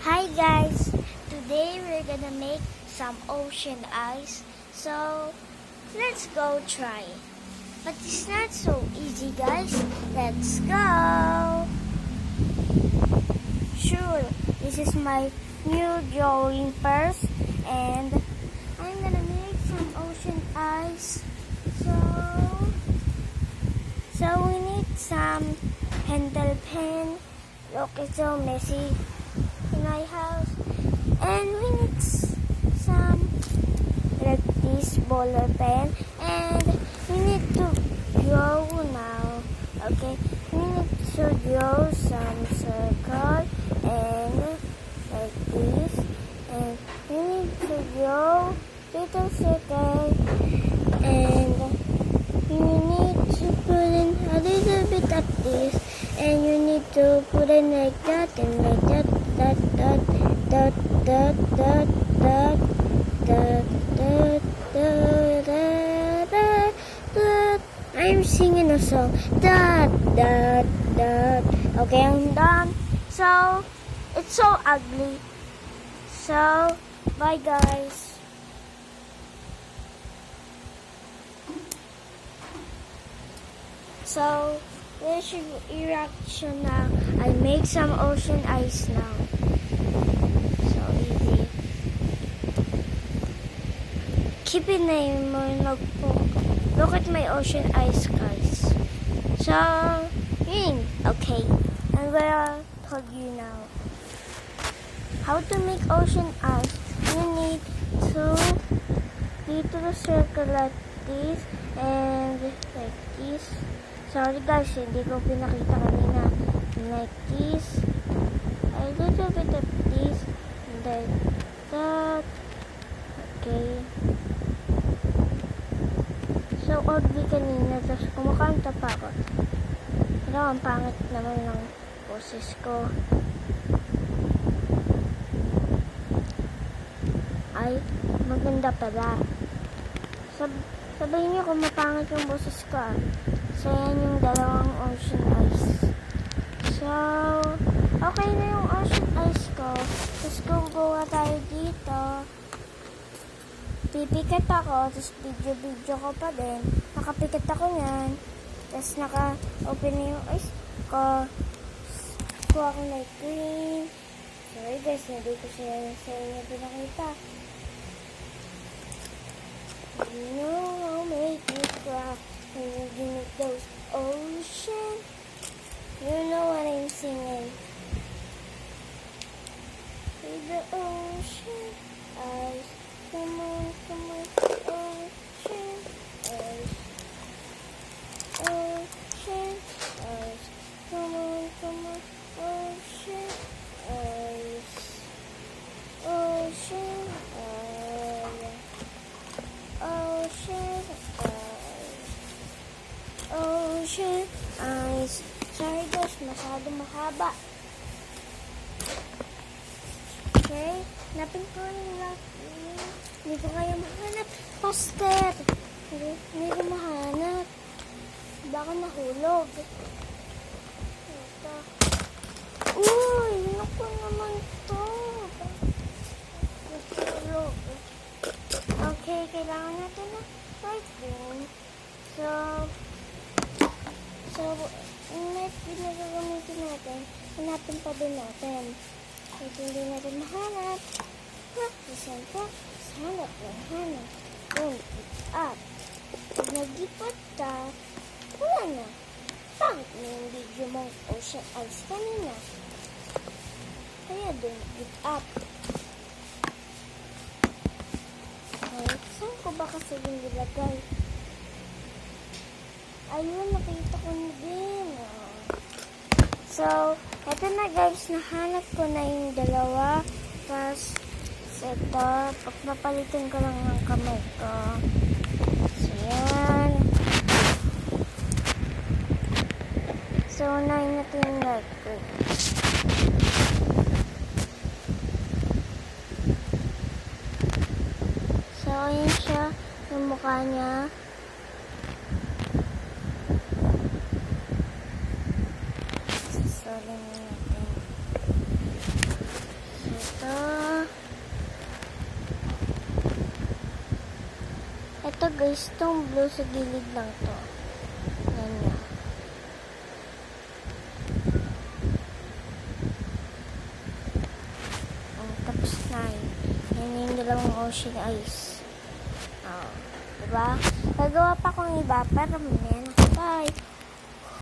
Hi guys, today we're gonna make some ocean ice, so let's go try. But it's not so easy guys, let's go! Sure, this is my new drawing first and I'm gonna make some ocean ice. So we need some handle pen. Look, it's so messy in my house, and we need some like this bowler pen, and we need to draw now. Okay, we need to draw some circle and like this, and we need to draw little circle, and you need to put in a little bit of this, and you need to put in like that and like that. Dot dot dot dot dot dot dot dot dot dot dot. I'm singing a song. Dot dot dot. Okay, I'm done. So it's so ugly. So bye guys. So there's your reaction now. I make some ocean ice now. So easy. Keep in mind, look at my ocean ice guys. So, okay. I'm gonna tell you now how to make ocean ice. You need to little circle like this and like this. Sorry guys, hindi ko pinakita kanina. Like this. A little bit of this. And like that. Okay. So, ugly kanina. Tapos kumakanta pa ako. Pero ang pangit naman ng boses ko. Ay, maganda pala. Sabihin niyo kung mapangit yung boses ko ah. So, yan yung dalawang ocean ice. So, okay na yung ocean ice ko. Tapos gumawa tayo dito. Pipikit ako. Tapos video ko pa din. Nakapikit ako yan. Tapos naka-open na yung ice ko. Kuha ko na green. Sorry guys, hindi ko siya sa inyo pinakita. You know I'll make you cry. When you give me those ocean, you know what I'm singing. With the ocean eyes, come on, ocean eyes, ocean eyes, come on, ocean eyes, ocean eyes, ocean eyes. Ocean eyes. Sorry guys, masyado mahaba. Okay, napin ko yung hindi ko kaya mahanap. Poster. Hindi ko mahanap. Baka nahulog. Ito. Uy, naku naman ito. Nahulog. Okay, kailangan natin na writing. So, next na gagamitin natin, hanapin pa din natin. Kung hindi natin mahanap, practice. Hanap. Don't give up. Pag nag-ipot ka, wala na. Bakit mo yung video mong ocean ice kanina? Kaya don't give up. Okay, saan ko ba kasi yung nilagay? Ayun, nakita ko na din. So, eto na guys, nahanap ko na yung dalawa. Tapos, ito, papalitin ko lang ng kamay ko. So, yan. So, unahin natin yung record. So, ayan siya, yung mukha niya. Solin natin. So, Ito guys, itong blue sa gilid lang to. Yan nga. Tapos na yun. Yan yung dalawang ocean eyes. Diba? Gagawa pa akong iba, pero mamaya na. Bye!